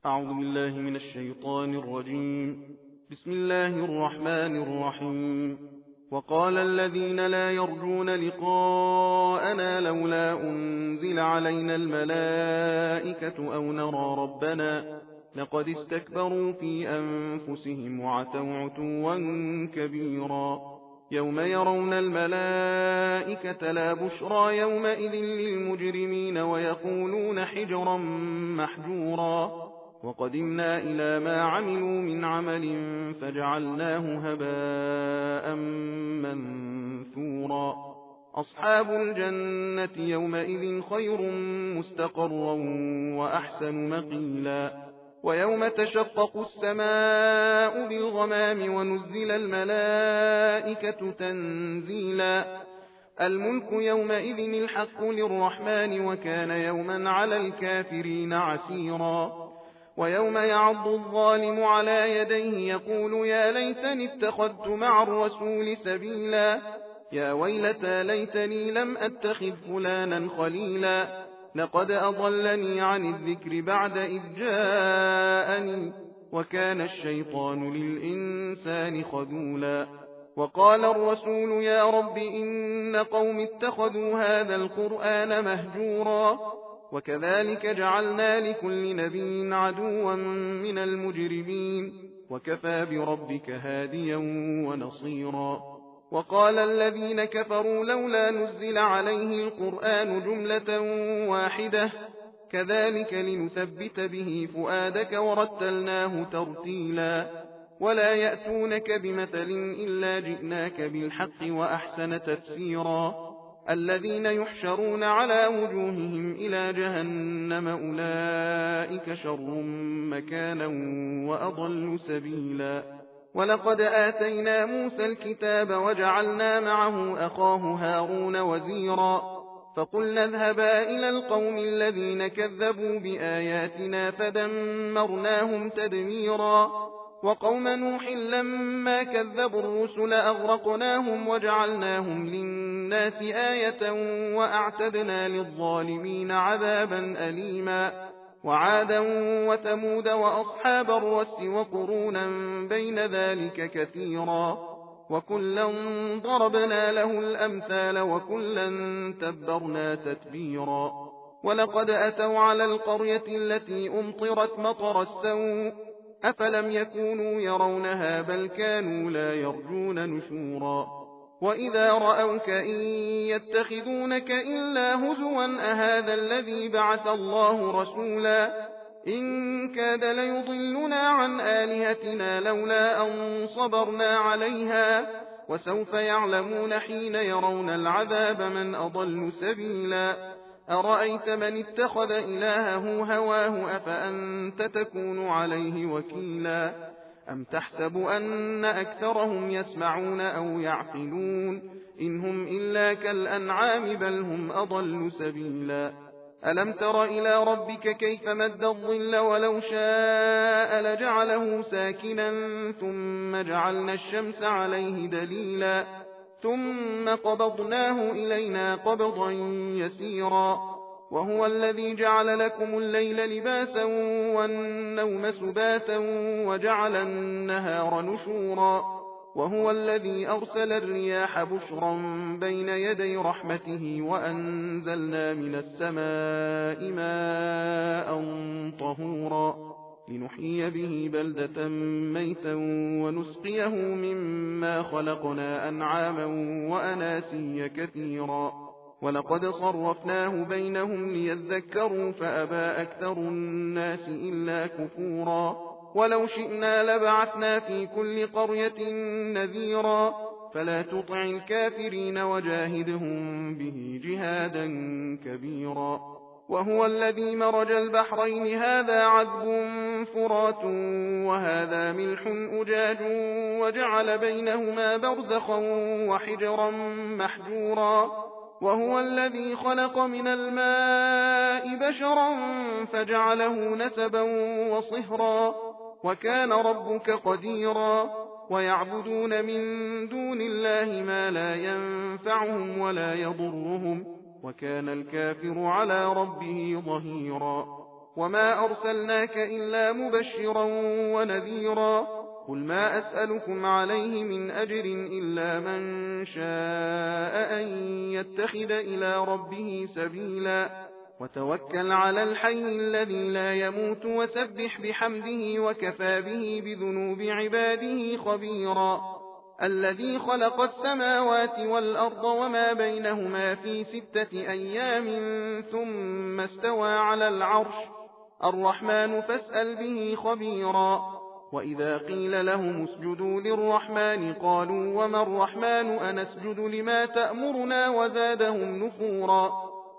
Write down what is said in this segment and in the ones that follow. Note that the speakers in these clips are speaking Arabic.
أعوذ بالله من الشيطان الرجيم. بسم الله الرحمن الرحيم. وقال الذين لا يرجون لقاءنا لولا أنزل علينا الملائكة أو نرى ربنا لقد استكبروا في أنفسهم وعتوا عتوا كبيرا. يوم يرون الملائكة لا بشرى يومئذ للمجرمين ويقولون حجرا محجورا. وقدمنا إلى ما عملوا من عمل فجعلناه هباء منثورا. أصحاب الجنة يومئذ خير مستقرا وأحسن مقيلا. ويوم تشقق السماء بالغمام ونزل الملائكة تنزيلا. الملك يومئذ الحق للرحمن وكان يوما على الكافرين عسيرا. ويوم يعض الظالم على يديه يقول يا ليتني اتخذت مع الرسول سبيلا. يا ويلتى ليتني لم أتخذ فلانا خليلا. لقد أضلني عن الذكر بعد إذ جاءني وكان الشيطان للإنسان خذولا. وقال الرسول يا رب إن قوم اتخذوا هذا القرآن مهجورا. وكذلك جعلنا لكل نبي عدوا من المجرمين وكفى بربك هاديا ونصيرا. وقال الذين كفروا لولا نزل عليه القرآن جملة واحدة كذلك لنثبت به فؤادك ورتلناه ترتيلا. ولا يأتونك بمثل إلا جئناك بالحق وأحسن تفسيرا. الذين يحشرون على وجوههم إلى جهنم أولئك شر مكانا وأضل سبيلا. ولقد آتينا موسى الكتاب وجعلنا معه أخاه هارون وزيرا. فقلنا اذهبا إلى القوم الذين كذبوا بآياتنا فدمرناهم تدميرا. وقوم نوح لما كذبوا الرسل أغرقناهم وجعلناهم للناس آية وأعتدنا للظالمين عذابا أليما. وعادا وثمود وأصحاب الرس وقرونا بين ذلك كثيرا. وكلا ضربنا له الأمثال وكلا تبرنا تتبيرا. ولقد أتوا على القرية التي أمطرت مطر السوء أفلم يكونوا يرونها بل كانوا لا يرجون نشورا. وإذا رأوك إن يتخذونك إلا هزوا أهذا الذي بعث الله رسولا. إن كاد ليضلنا عن آلهتنا لولا أن صبرنا عليها. وسوف يعلمون حين يرون العذاب من أضل سبيلا. أرأيت من اتخذ إلهه هواه أفأنت تكون عليه وكيلا. أم تحسب أن أكثرهم يسمعون أو يعقلون إن هم إلا كالأنعام بل هم أضل سبيلا. ألم تر إلى ربك كيف مد الظل ولو شاء لجعله ساكنا ثم جعلنا الشمس عليه دليلا. ثم قبضناه إلينا قبضا يسيرا. وهو الذي جعل لكم الليل لباسا والنوم سباتا وجعل النهار نشورا. وهو الذي أرسل الرياح بشرا بين يدي رحمته وأنزلنا من السماء ماء طهورا لنحيي به بلدة ميتا ونسقيه مما خلقنا أنعاما وأناسيا كثيرا. ولقد صرفناه بينهم ليذكروا فأبى أكثر الناس إلا كفورا. ولو شئنا لبعثنا في كل قرية نذيرا فلا تطع الكافرين وجاهدهم به جهادا كبيرا. وهو الذي مرج البحرين هذا عذب فرات وهذا ملح أجاج وجعل بينهما برزخا وحجرا محجورا. وهو الذي خلق من الماء بشرا فجعله نسبا وصهرا وكان ربك قديرا. ويعبدون من دون الله ما لا ينفعهم ولا يضرهم وكان الكافر على ربه ظهيرا. وما أرسلناك إلا مبشرا ونذيرا قل ما أسألكم عليه من أجر إلا من شاء أن يتخذ إلى ربه سبيلا وتوكل على الحي الذي لا يموت وسبح بحمده وكفى به بذنوب عباده خبيرا الذي خلق السماوات والأرض وما بينهما في 6 أيام ثم استوى على العرش الرحمن فاسأل به خبيرا وإذا قيل لهم اسجدوا للرحمن قالوا وما الرحمن أنسجد لما تأمرنا وزادهم نفورا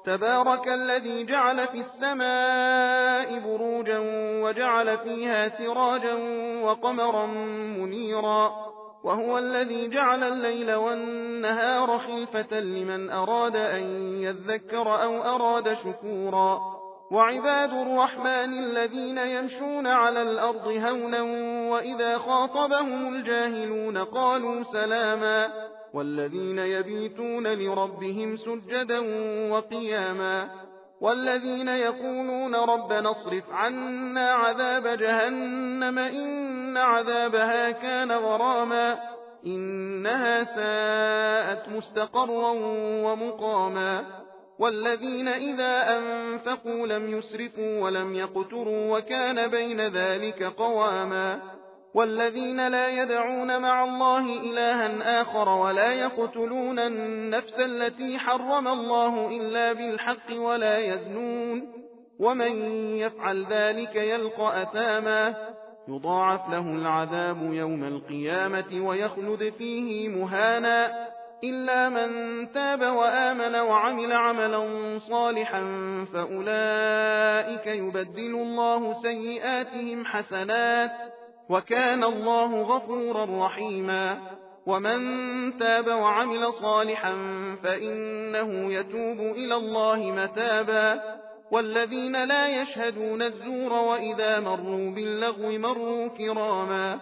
تبارك الذي جعل في السماء بروجا وجعل فيها سراجا وقمرا منيرا وهو الذي جعل الليل والنهار خلفة لمن أراد أن يذكر أو أراد شكورا وعباد الرحمن الذين يمشون على الأرض هونا وإذا خاطبهم الجاهلون قالوا سلاما والذين يبيتون لربهم سجدا وقياما والذين يقولون ربنا اصرف عنا عذاب جهنم إن عذابها كان غراما إنها ساءت مستقرا ومقاما والذين إذا أنفقوا لم يسرفوا ولم يقتروا وكان بين ذلك قواما والذين لا يدعون مع الله إلها آخر ولا يقتلون النفس التي حرم الله إلا بالحق ولا يزنون ومن يفعل ذلك يلقى أثاما يضاعف له العذاب يوم القيامة ويخلد فيه مهانا إلا من تاب وآمن وعمل عملا صالحا فأولئك يبدل الله سيئاتهم حسنات وكان الله غفورا رحيما ومن تاب وعمل صالحا فإنه يتوب إلى الله متابا والذين لا يشهدون الزور وإذا مروا باللغو مروا كراما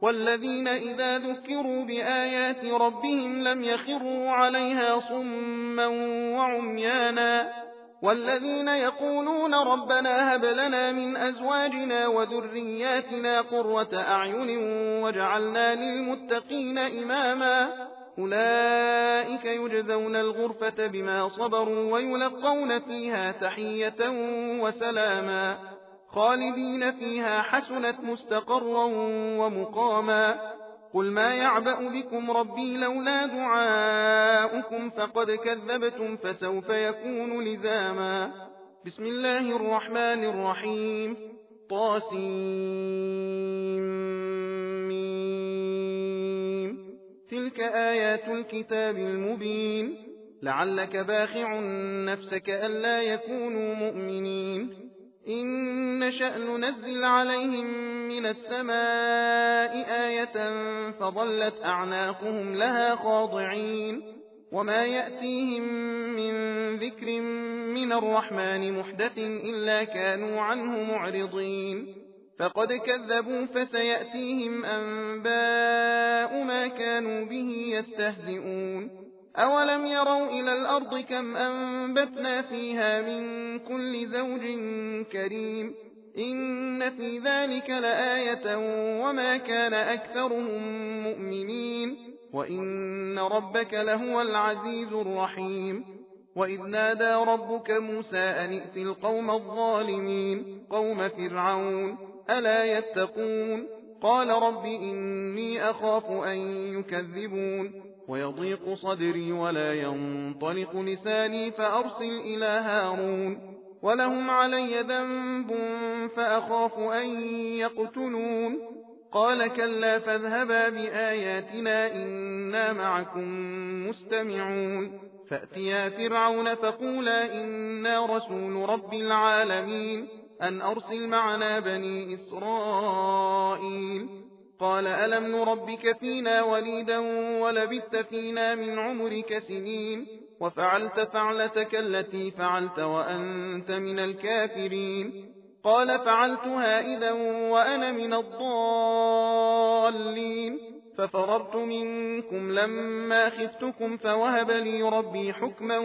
والذين إذا ذكروا بآيات ربهم لم يخروا عليها صما وعميانا والذين يقولون ربنا هب لنا من أزواجنا وذرياتنا قرة أعين وجعلنا للمتقين إماما أولئك يجزون الغرفة بما صبروا ويلقون فيها تحية وسلاما خالدين فيها حسنت مستقرا ومقاما قل ما يعبأ بكم ربي لولا دعاؤكم فقد كذبتم فسوف يكون لزاما بسم الله الرحمن الرحيم طاسيم تلك آيات الكتاب المبين لعلك باخع نفسك ألا يكونوا مؤمنين إن نشأ ننزل عليهم من السماء آية فظلت أعناقهم لها خاضعين وما يأتيهم من ذكر من الرحمن محدث إلا كانوا عنه معرضين فقد كذبوا فسيأتيهم أنباء ما كانوا به يستهزئون أولم يروا إلى الأرض كم أنبتنا فيها من كل زوج كريم إن في ذلك لآية وما كان أكثرهم مؤمنين وإن ربك لهو العزيز الرحيم وإذ نادى ربك موسى أن ائت القوم الظالمين قوم فرعون ألا يتقون قال رب إني أخاف أن يكذبون ويضيق صدري ولا ينطلق لساني فأرسل إلى هارون ولهم علي ذنب فأخاف أن يقتلون قال كلا فاذهبا بآياتنا إنا معكم مستمعون فأتيا فرعون فقولا إنا رسول رب العالمين أن أرسل معنا بني إسرائيل قال ألم نربك فينا وليدا ولبثت فينا من عمرك سنين وفعلت فعلتك التي فعلت وأنت من الكافرين قال فعلتها إذا وأنا من الضالين ففررت منكم لما خفتكم فوهب لي ربي حكما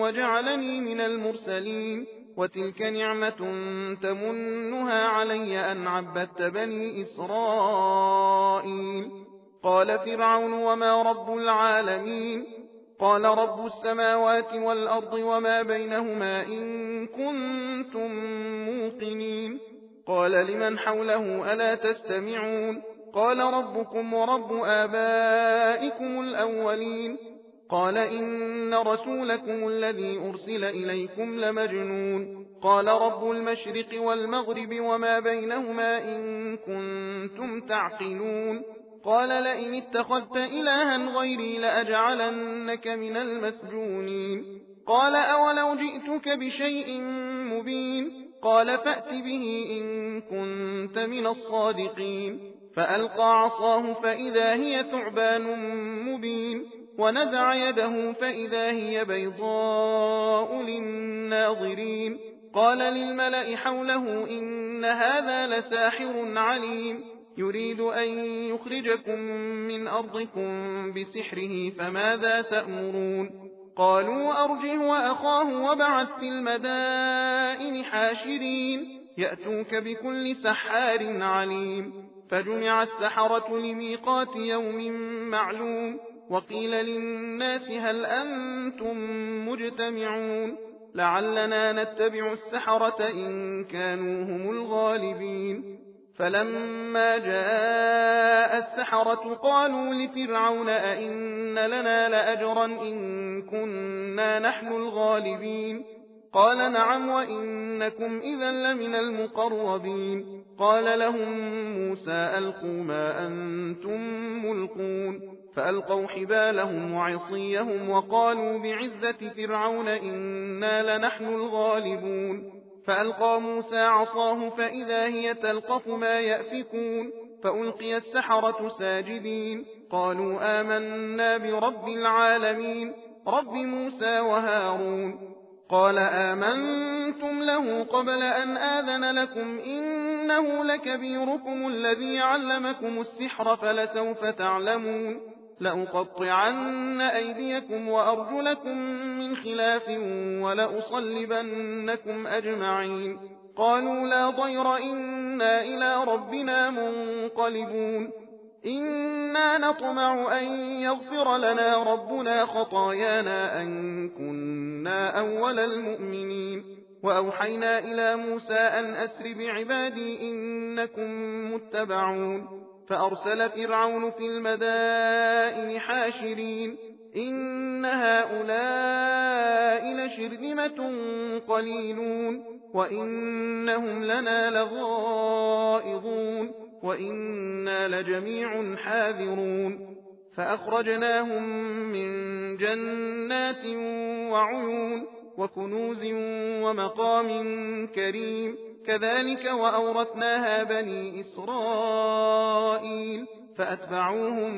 وجعلني من المرسلين وتلك نعمة تمنها علي أن عبدت بني إسرائيل. قال فرعون وما رب العالمين؟ قال رب السماوات والأرض وما بينهما إن كنتم موقنين. قال لمن حوله ألا تستمعون؟ قال ربكم ورب آبائكم الأولين. قال إن رسولكم الذي أرسل إليكم لمجنون. قال رب المشرق والمغرب وما بينهما إن كنتم تعقلون. قال لئن اتخذت إلها غيري لأجعلنك من المسجونين. قال أولو جئتك بشيء مبين؟ قال فأت به إن كنت من الصادقين. فألقى عصاه فإذا هي ثعبان مبين، ونزع يده فإذا هي بيضاء للناظرين. قال للملأ حوله إن هذا لساحر عليم، يريد أن يخرجكم من أرضكم بسحره فماذا تأمرون؟ قالوا أرجه وأخاه وابعث في المدائن حاشرين يأتوك بكل سحار عليم. فجمع السحرة لميقات يوم معلوم، وقيل للناس هل أنتم مجتمعون لعلنا نتبع السحرة إن كانوا هم الغالبين. فلما جاء السحرة قالوا لفرعون أئن لنا لأجرا إن كنا نحن الغالبين؟ قال نعم وإنكم إذا لمن المقربين. قال لهم موسى ألقوا ما أنتم ملقون، فألقوا حبالهم وعصيهم وقالوا بعزة فرعون إنا لنحن الغالبون. فألقى موسى عصاه فإذا هي تلقف ما يأفكون، فألقي السحرة ساجدين قالوا آمنا برب العالمين رب موسى وهارون. قال آمنتم له قبل أن آذن لكم إنه لكبيركم الذي علمكم السحر فلسوف تعلمون لأقطعن أيديكم وأرجلكم من خلاف ولأصلبنكم أجمعين. قالوا لا ضير إنا إلى ربنا منقلبون. إنا نطمع أن يغفر لنا ربنا خطايانا أن كنا أول المؤمنين. وأوحينا إلى موسى أن أسر بعبادي إنكم متبعون. فأرسل فرعون في المدائن حاشرين إن هؤلاء لشرذمة قليلون وإنهم لنا لغائظون وإنا لجميع حاذرون. فأخرجناهم من جنات وعيون وكنوز ومقام كريم كذلك وأورثناها بني إسرائيل فأتبعوهم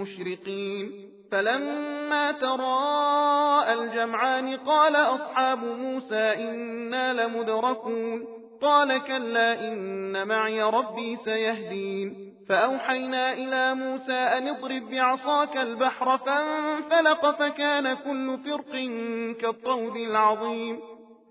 مشرقين. فلما تراءى الجمعان قال أصحاب موسى إنا لمدركون قال كلا إن معي ربي سيهدين. فأوحينا إلى موسى أن اضرب بعصاك البحر فانفلق فكان كل فرق كالطود العظيم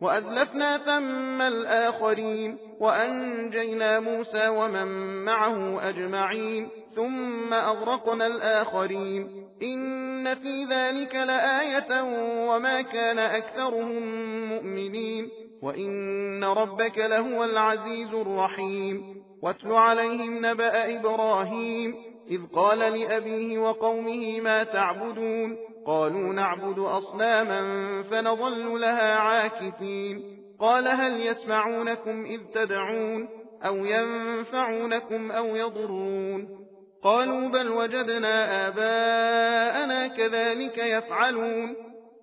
وأزلفنا ثم الآخرين وأنجينا موسى ومن معه أجمعين ثم أغرقنا الآخرين. إن في ذلك لآية وما كان أكثرهم مؤمنين وإن ربك لهو العزيز الرحيم. واتل عليهم نبأ إبراهيم إذ قال لأبيه وقومه ما تعبدون قالوا نعبد أصناما فنظل لها عاكفين. قال هل يسمعونكم إذ تدعون أو ينفعونكم أو يضرون؟ قالوا بل وجدنا آباءنا كذلك يفعلون.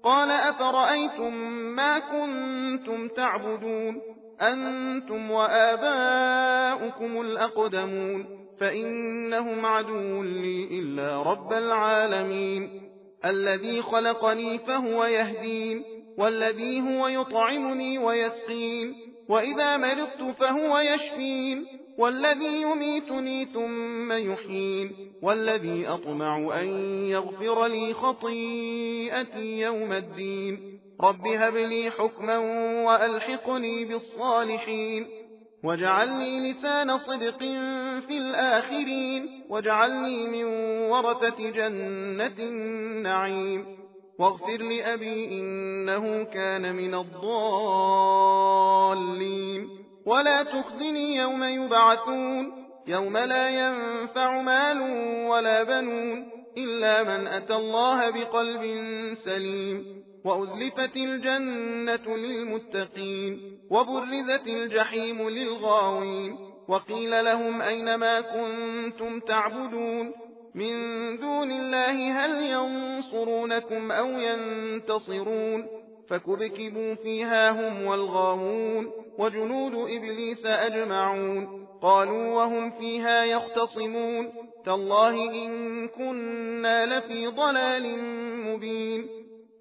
قال أفرأيتم ما كنتم تعبدون أنتم وآباؤكم الأقدمون فإنهم عدو لي إلا رب العالمين الذي خلقني فهو يهدين والذي هو يطعمني ويسقين وإذا مرضت فهو يشفين والذي يميتني ثم يحيين والذي أطمع أن يغفر لي خطيئتي يوم الدين. رب هب لي حكما وألحقني بالصالحين واجعلني لسان صدق في الآخرين واجعلني من ورثة جنة النعيم واغفر لأبي إنه كان من الضالين ولا تخزني يوم يبعثون يوم لا ينفع مال ولا بنون إلا من أتى الله بقلب سليم وأزلفت الجنة للمتقين وبرزت الجحيم للغاوين وقيل لهم أينما كنتم تعبدون من دون الله هل ينصرونكم أو ينتصرون فكبكبوا فيها هم والغاوون وجنود إبليس أجمعون قالوا وهم فيها يختصمون تالله إن كنا لفي ضلال مبين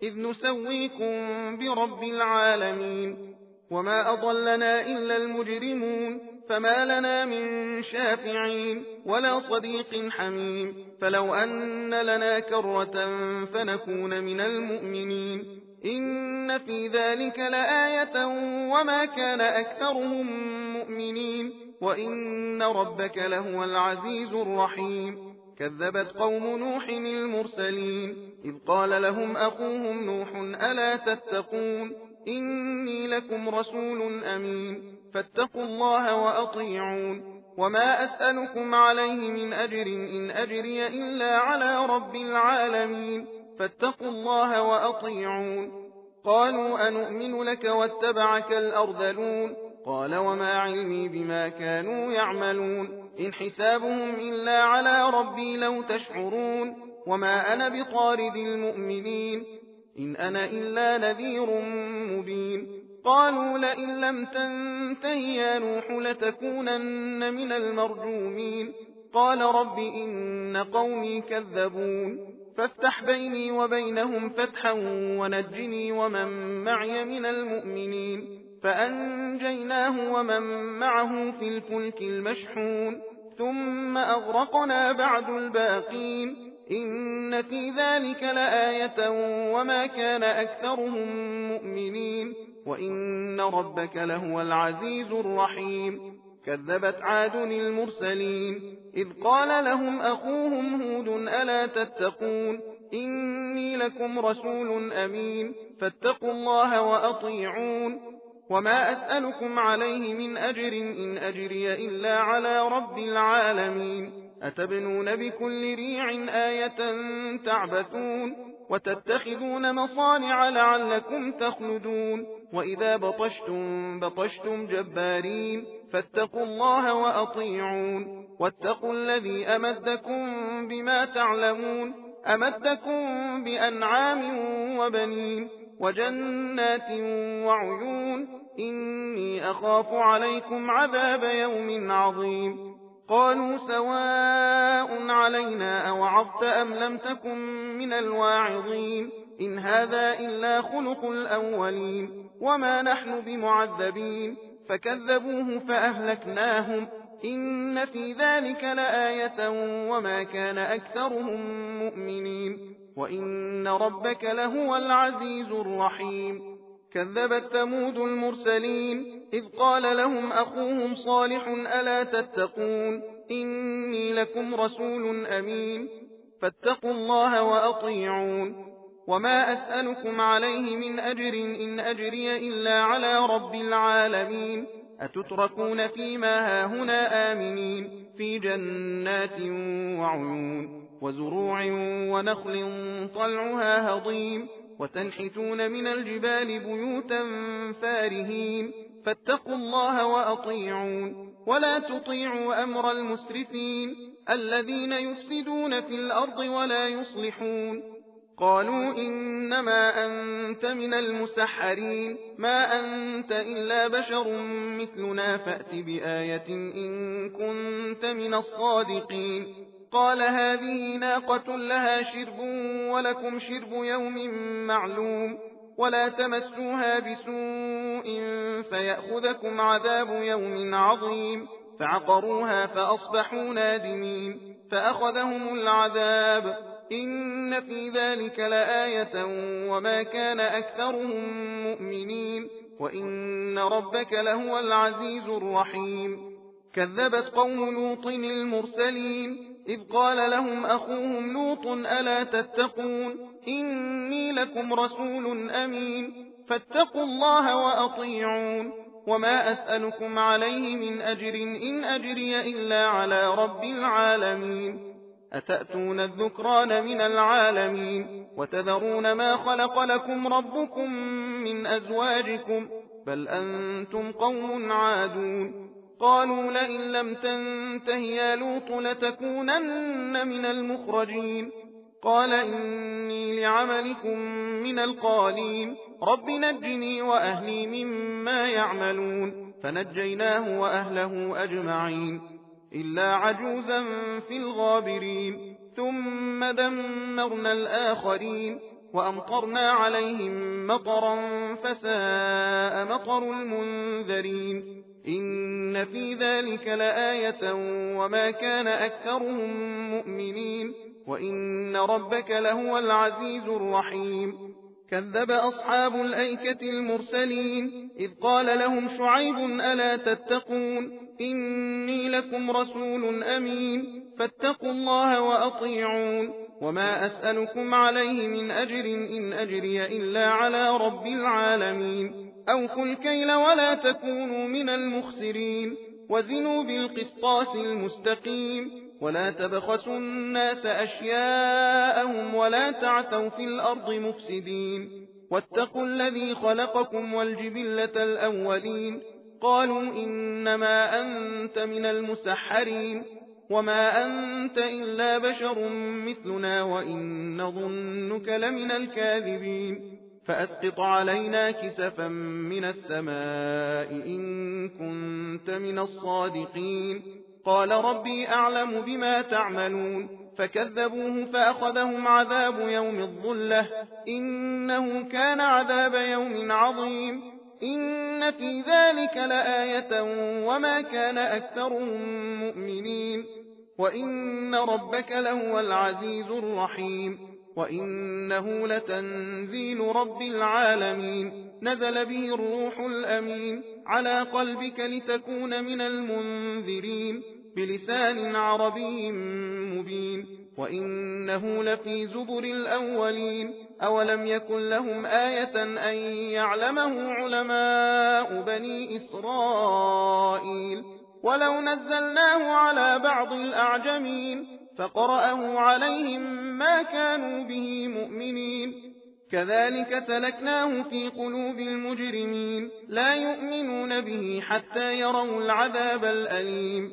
إذ نسويكم برب العالمين وما أضلنا إلا المجرمون فما لنا من شافعين ولا صديق حميم فلو أن لنا كرة فنكون من المؤمنين إن في ذلك لآية وما كان أكثرهم مؤمنين وإن ربك لهو العزيز الرحيم كذبت قوم نوح المرسلين إذ قال لهم أخوهم نوح ألا تتقون إني لكم رسول أمين فاتقوا الله وأطيعون وما أسألكم عليه من أجر إن أجري إلا على رب العالمين فاتقوا الله وأطيعون قالوا أنؤمن لك واتبعك الأرذلون قال وما علمي بما كانوا يعملون إن حسابهم إلا على ربي لو تشعرون وما أنا بطارد المؤمنين إن أنا إلا نذير مبين قالوا لئن لم تنته يا نوح لتكونن من المرجومين قال رب إن قومي كذبون فافتح بيني وبينهم فتحا ونجني ومن معي من المؤمنين فأنجيناه ومن معه في الفلك المشحون ثم أغرقنا بعد الباقين إن في ذلك لآية وما كان أكثرهم مؤمنين وإن ربك لهو العزيز الرحيم كذبت عاد المرسلين إذ قال لهم أخوهم هود ألا تتقون إني لكم رسول أمين فاتقوا الله وأطيعون وما أسألكم عليه من أجر إن أجري إلا على رب العالمين أتبنون بكل ريع آية تعبثون وتتخذون مصانع لعلكم تخلدون وإذا بطشتم جبارين فاتقوا الله وأطيعون واتقوا الذي أمدكم بما تعلمون أمدكم بأنعام وبنين وجنات وعيون إني أخاف عليكم عذاب يوم عظيم قالوا سواء علينا أوعظت أم لم تكن من الواعظين إن هذا إلا خلق الأولين وما نحن بمعذبين فكذبوه فأهلكناهم إن في ذلك لآية وما كان أكثرهم مؤمنين وإن ربك لهو العزيز الرحيم كذبت ثمود المرسلين إذ قال لهم أخوهم صالح ألا تتقون إني لكم رسول أمين فاتقوا الله وأطيعون وما أسألكم عليه من أجر إن أجري إلا على رب العالمين أتتركون فيما هاهنا آمنين في جنات وعيون وزروع ونخل طلعها هضيم وتنحتون من الجبال بيوتا فارهين فاتقوا الله وأطيعون ولا تطيعوا أمر المسرفين الذين يفسدون في الأرض ولا يصلحون قالوا إنما أنت من المسحرين ما أنت إلا بشر مثلنا فأت بآية إن كنت من الصادقين قال هذه ناقة لها شرب ولكم شرب يوم معلوم ولا تمسوها بسوء فيأخذكم عذاب يوم عظيم فعقروها فأصبحوا نادمين فأخذهم العذاب إن في ذلك لآية وما كان أكثرهم مؤمنين وإن ربك لهو العزيز الرحيم. كذبت قوم لوط المرسلين إذ قال لهم أخوهم لوط ألا تتقون إني لكم رسول أمين فاتقوا الله وأطيعون وما أسألكم عليه من أجر إن أجري إلا على رب العالمين. أتأتون الذكران من العالمين وتذرون ما خلق لكم ربكم من أزواجكم بل أنتم قوم عادون. قالوا لئن لم تنته يا لوط لتكونن من المخرجين. قال إني لعملكم من القالين رب نجني وأهلي مما يعملون. فنجيناه وأهله أجمعين إلا عجوزا في الغابرين. ثم دمرنا الآخرين وأمطرنا عليهم مطرا فساء مطر المنذرين. إن في ذلك لآية وما كان أكثرهم مؤمنين وإن ربك لهو العزيز الرحيم. كذب أصحاب الأيكة المرسلين إذ قال لهم شعيب ألا تتقون إني لكم رسول أمين فاتقوا الله وأطيعون وما أسألكم عليه من أجر إن أجري إلا على رب العالمين. أوفوا الكيل ولا تكونوا من المخسرين وزنوا بالقسطاس المستقيم ولا تبخسوا الناس أشياءهم ولا تعثوا في الأرض مفسدين. واتقوا الذي خلقكم والجبلة الأولين. قالوا إنما أنت من المسحرين وما أنت إلا بشر مثلنا وإن نظنك لمن الكاذبين. فأسقط علينا كسفا من السماء إن كنت من الصادقين. قال ربي أعلم بما تعملون فكذبوه فأخذهم عذاب يوم الظلة إنه كان عذاب يوم عظيم. إن في ذلك لآية وما كان أكثرهم مؤمنين وإن ربك لهو العزيز الرحيم. وإنه لتنزيل رب العالمين نزل به الروح الأمين على قلبك لتكون من المنذرين بلسان عربي مبين وإنه لفي زبر الأولين. أولم يكن لهم آية أن يعلمه علماء بني إسرائيل ولو نزلناه على بعض الأعجمين فقرأه عليهم ما كانوا به مؤمنين. كذلك سلكناه في قلوب المجرمين لا يؤمنون به حتى يروا العذاب الأليم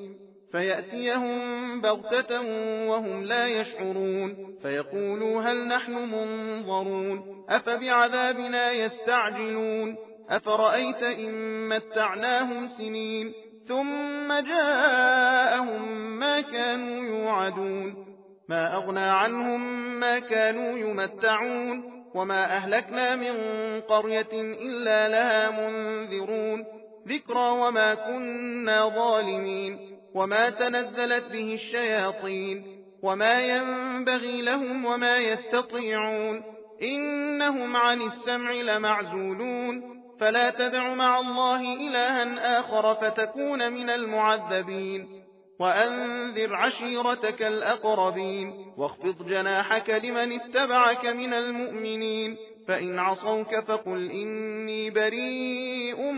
فيأتيهم بغتة وهم لا يشعرون فيقولوا هل نحن منظرون أفبعذابنا يستعجلون أفرأيت إن متعناهم سنين ثم جاءهم ما كانوا يوعدون ما أغنى عنهم ما كانوا يمتعون وما أهلكنا من قرية إلا لها منذرون ذكرى وما كنا ظالمين وما تنزلت به الشياطين وما ينبغي لهم وما يستطيعون إنهم عن السمع لمعزولون فلا تدع مع الله إلها آخر فتكون من المعذبين. وأنذر عشيرتك الأقربين واخفض جناحك لمن اتبعك من المؤمنين فإن عصوك فقل إني بريء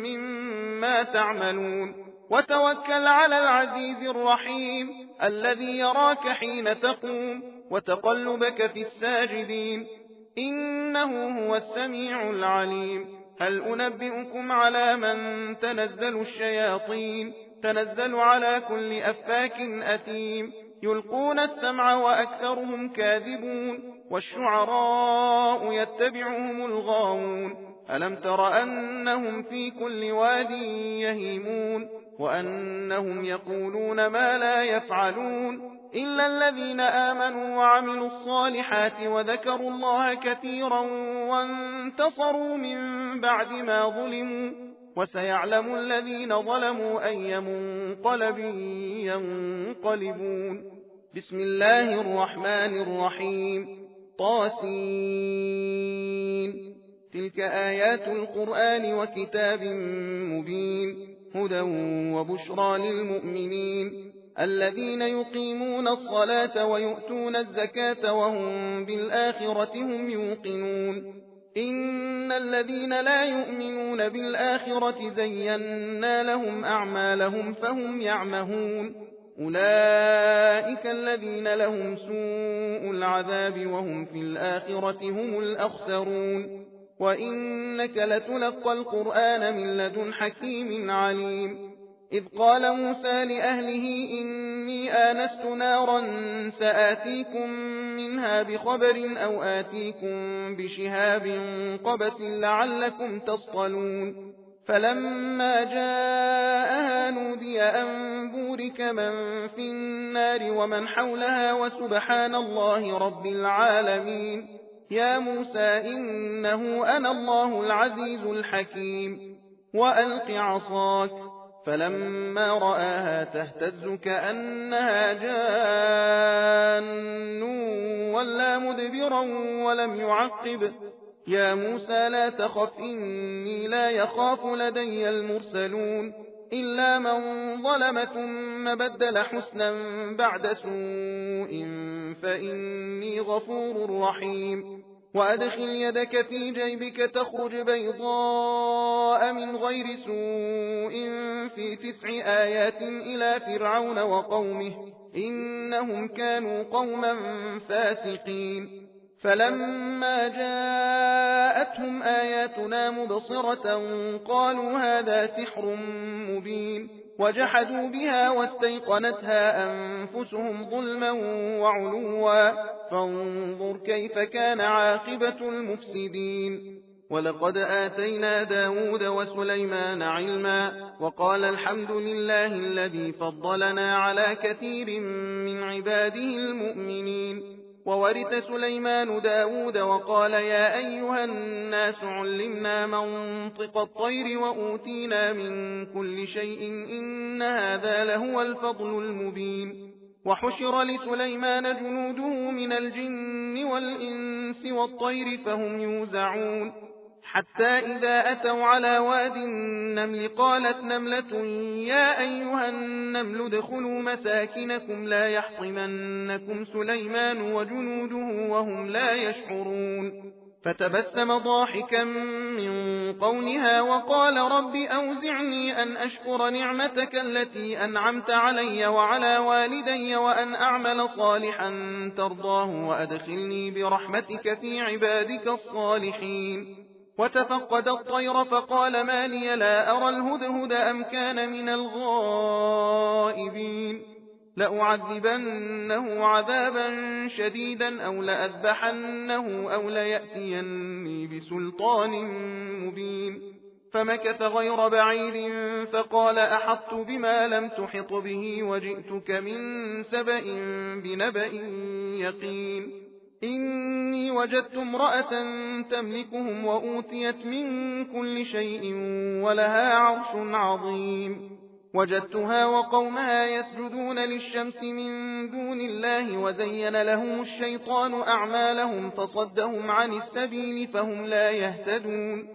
مما تعملون وتوكل على العزيز الرحيم الذي يراك حين تقوم وتقلبك في الساجدين إنه هو السميع العليم. هل أنبئكم على من تنزل الشياطين تنزل على كل أفاك أثيم يلقون السمع وأكثرهم كاذبون والشعراء يتبعهم الغاوون ألم تر أنهم في كل واد يهيمون وأنهم يقولون ما لا يفعلون إلا الذين آمنوا وعملوا الصالحات وذكروا الله كثيرا وانتصروا من بعد ما ظلموا وسيعلم الذين ظلموا أي منقلب ينقلبون. بسم الله الرحمن الرحيم طاسين تلك آيات القرآن وكتاب مبين هدى وبشرى للمؤمنين الذين يقيمون الصلاة ويؤتون الزكاة وهم بالآخرة هم يوقنون إن الذين لا يؤمنون بالآخرة زينا لهم أعمالهم فهم يعمهون أولئك الذين لهم سوء العذاب وهم في الآخرة هم الأخسرون وإنك لتلقى القرآن من لدن حكيم عليم إذ قال موسى لأهله إني آنست نارا سآتيكم منها بخبر أو آتيكم بشهاب قبس لعلكم تصطلون فلما جاءها نودي أن بورك من في النار ومن حولها وسبحان الله رب العالمين يا موسى إنه أنا الله العزيز الحكيم وألق عصاك فلما رآها تهتز كأنها جان ولا مدبرا ولم يعقب يا موسى لا تخف إني لا يخاف لدي المرسلون إلا من ظلم ثم بدل حسنا بعد سوء فإني غفور رحيم وأدخل يدك في جيبك تخرج بيضاء من غير سوء في 9 آيات إلى فرعون وقومه إنهم كانوا قوما فاسقين فلما جاءتهم آياتنا مبصرة قالوا هذا سحر مبين وجحدوا بها واستيقنتها أنفسهم ظلما وعلوا فانظر كيف كان عاقبة المفسدين ولقد آتينا داود وسليمان علما وقال الحمد لله الذي فضلنا على كثير من عباده المؤمنين وورث سليمان داود وقال يا أيها الناس علمنا منطق الطير وأوتينا من كل شيء إن هذا لهو الفضل المبين وحشر لسليمان جنوده من الجن والإنس والطير فهم يوزعون حتى إذا أتوا على واد النمل قالت نملة يا أيها النمل ادخلوا مساكنكم لا يحطمنكم سليمان وجنوده وهم لا يشعرون فتبسم ضاحكا من قولها وقال رب أوزعني أن أشكر نعمتك التي أنعمت علي وعلى والدي وأن أعمل صالحا ترضاه وأدخلني برحمتك في عبادك الصالحين وتفقد الطير فقال ما لي لا أرى الهدهد أم كان من الغائبين لأعذبنه عذابا شديدا أو لأذبحنه أو ليأتيني بسلطان مبين فمكث غير بعيد فقال أحطت بما لم تحط به وجئتك من سبأ بنبأ يقين إني وجدت امرأة تملكهم وأوتيت من كل شيء ولها عرش عظيم وجدتها وقومها يسجدون للشمس من دون الله وزين لهم الشيطان أعمالهم فصدهم عن السبيل فهم لا يهتدون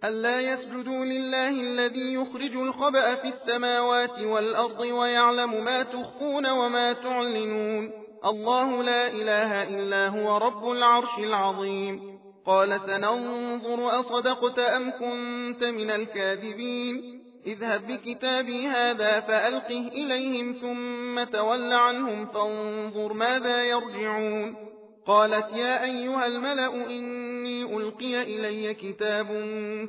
ألا يسجدوا لله الذي يخرج الخبأ في السماوات والأرض ويعلم ما تخفون وما تعلنون الله لا إله إلا هو رب العرش العظيم قال سننظر أصدقت أم كنت من الكاذبين اذهب بكتابي هذا فألقه إليهم ثم تول عنهم فانظر ماذا يرجعون قالت يا أيها الملأ إني ألقي إلي كتاب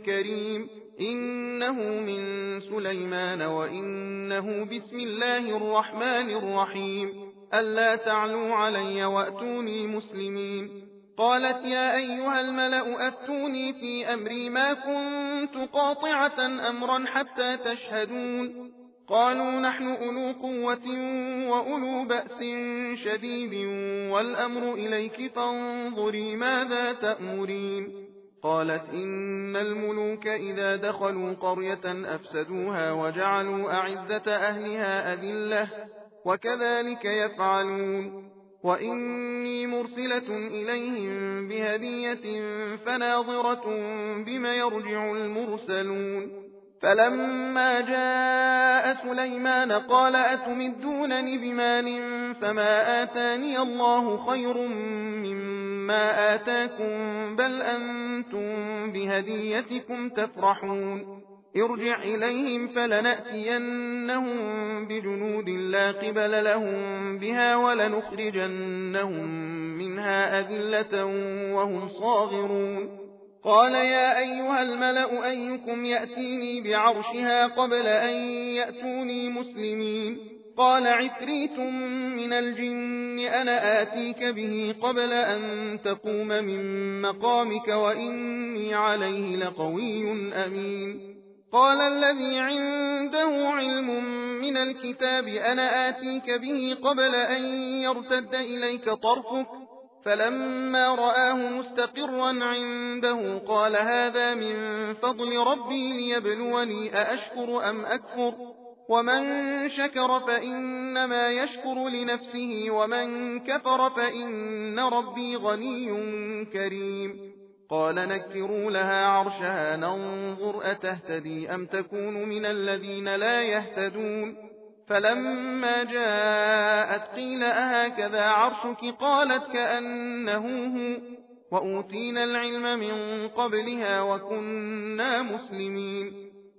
كريم إنه من سليمان وإنه بسم الله الرحمن الرحيم ألا تعلوا علي وأتوني مسلمين قالت يا أيها الملأ أفتوني في أمري ما كنت قاطعة أمرا حتى تشهدون قالوا نحن أولو قوة وأولو بأس شديد والأمر إليك فانظري ماذا تأمرين قالت إن الملوك إذا دخلوا قرية أفسدوها وجعلوا أعزة أهلها أذلة وكذلك يفعلون. وإني مرسلة إليهم بهدية فناظرة بم يرجع المرسلون. فلما جاء سليمان قال أتمدونني بمال فما آتاني الله خير مما آتاكم بل أنتم بهديتكم تفرحون. ارجع إليهم فلنأتينهم بجنود لا قبل لهم بها ولنخرجنهم منها أذلة وهم صاغرون. قال يا أيها الملأ أيكم يأتيني بعرشها قبل أن يأتوني مسلمين؟ قال عفريت من الجن أنا آتيك به قبل أن تقوم من مقامك وإني عليه لقوي أمين. قال الذي عنده علم من الكتاب أنا آتيك به قبل أن يرتد إليك طرفك فلما رآه مستقرا عنده قال هذا من فضل ربي ليبلوني أأشكر أم أكفر ومن شكر فإنما يشكر لنفسه ومن كفر فإن ربي غني كريم. قال نكروا لها عرشها ننظر أتهتدي أم تكون من الذين لا يهتدون. فلما جاءت قيل أهكذا عرشك قالت كأنه هو وأوتينا العلم من قبلها وكنا مسلمين.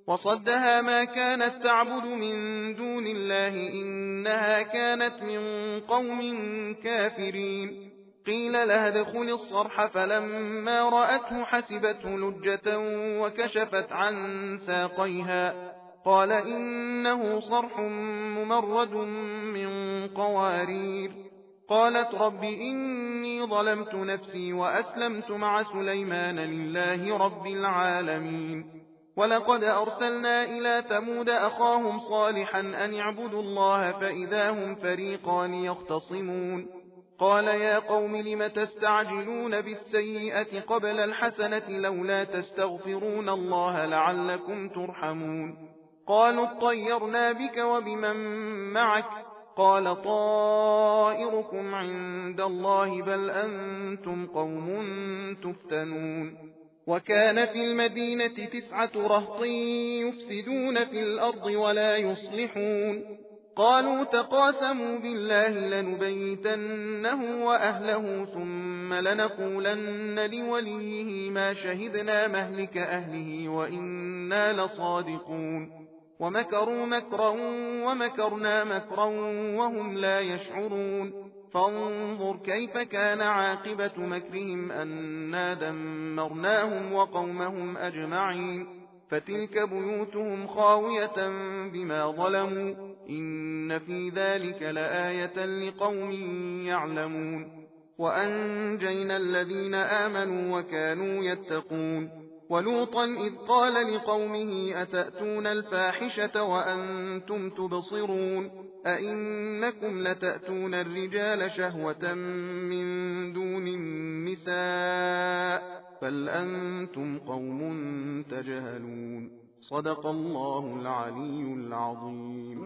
وصدها ما كانت تعبد من دون الله إنها كانت من قوم كافرين. قيل لها ادخل الصرح فلما رأته حسبته لجة وكشفت عن ساقيها قال إنه صرح ممرد من قوارير. قالت رب إني ظلمت نفسي وأسلمت مع سليمان لله رب العالمين. ولقد أرسلنا إلى ثمود أخاهم صالحا أن اعبدوا الله فإذا هم فريقان يختصمون. قال يا قوم لم تستعجلون بالسيئة قبل الحسنة لولا تستغفرون الله لعلكم ترحمون. قالوا اطيرنا بك وبمن معك قال طائركم عند الله بل أنتم قوم تفتنون. وكان في المدينة 9 رهط يفسدون في الأرض ولا يصلحون. قالوا تقاسموا بالله لنبيتنه وأهله ثم لنقولن لوليه ما شهدنا مهلك أهله وإنا لصادقون. ومكروا مكرا ومكرنا مكرا وهم لا يشعرون. فانظر كيف كان عاقبة مكرهم أنا دمرناهم وقومهم أجمعين. فتلك بيوتهم خاوية بما ظلموا إن في ذلك لآية لقوم يعلمون. وأنجينا الذين آمنوا وكانوا يتقون. ولوطا إذ قال لقومه أتأتون الفاحشة وأنتم تبصرون أئنكم لتأتون الرجال شهوة من دون النساء بل أنتم قوم تجهلون. صدق الله العلي العظيم.